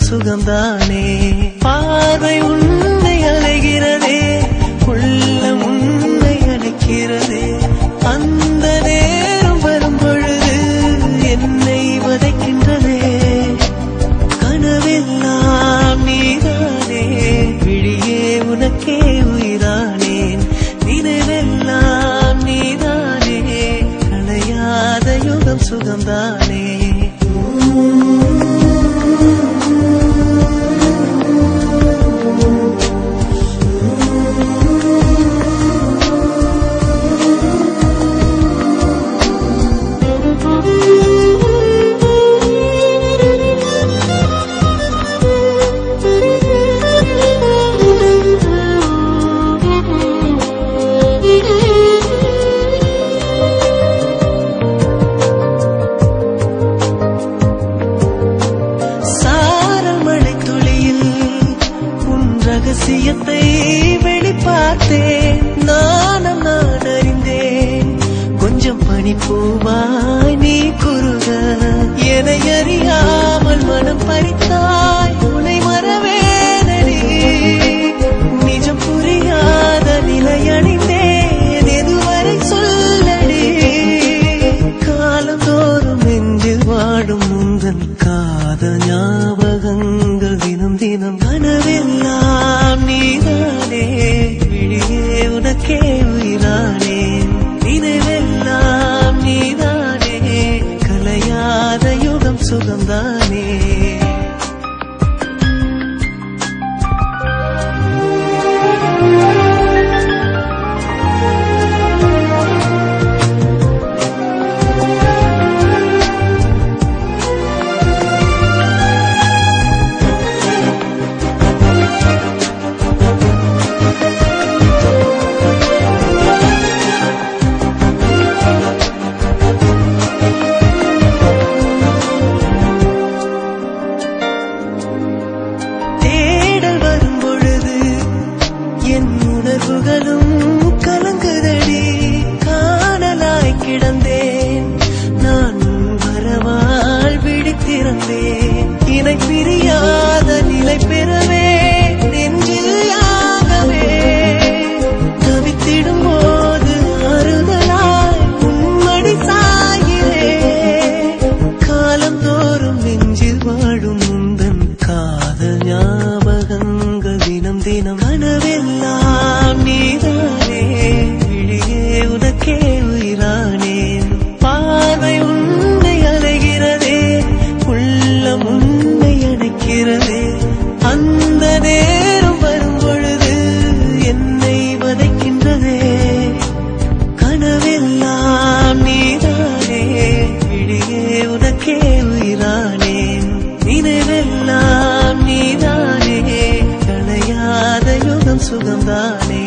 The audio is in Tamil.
சுகம்தானே. பார்வை உன்னை அலைகிறதே, உள்ளம் உன்னை அழைக்கிறதே. அந்த நேரம் வரும் பொழுது என்னை வதைக்கின்றதே. கனவெல்லாம் நீதானே, விழியே உனக்கே உயிரானேன். நினைவெல்லாம் நீதானே, களையாத யுகம் சுகம்தானே. ரகசியத்தை வெளிப்பார்த்தேன், நானும் நான் அறிந்தேன். கொஞ்சம் பனிப்பூவாய் நீ குறுக, என்னை அறியாமல் மனம் பறித்தாய். உன்னை மறவேனடி, நிஜம் புரியாத நிலையணிந்தேன். எதுவரை சொல்லடி, காலந்தோறும் நெஞ்சில் வாடும் முந்தன் காதல் ஞாபகங்கள் தினம் தினம். கனவெல்லாம் நீதானே, விழியே உனக்கே உயிரானேன். நினைவெல்லாம் நீதானே, கலையாத யுகம் சுகம்தானே. உணர்வுகளும் கலங்குதடி, காணலாய் கிடந்தேன் நான். வரவால் விழித்திருந்தேன், இணை பிரியாத நிலை பெறவே நெஞ்சில் யாகவே. தவித்திடும் போது ஆறுதலாய் உன்மடி சாயிலே. காலந்தோறும் நெஞ்சில் வாழும் முந்தன் காதல் ஞாபகங்கள் தினம் தினம். கனவெல்லாம் நீதானே, விழியே உனக்கே உயிரானேன். பார்வை உன்னை அலைகிறதே, உள்ளம் உன்னை அணைக்கிறதே. அந்த நேரம் வரும் பொழுது என்னை வதைக்கின்றதே. கனவெல்லாம் நீதானே, விழியே உனக்கே உயிரானேன். நினைவெல்லாம் நீதானே, களையாத யுகம் சுகம்தானே.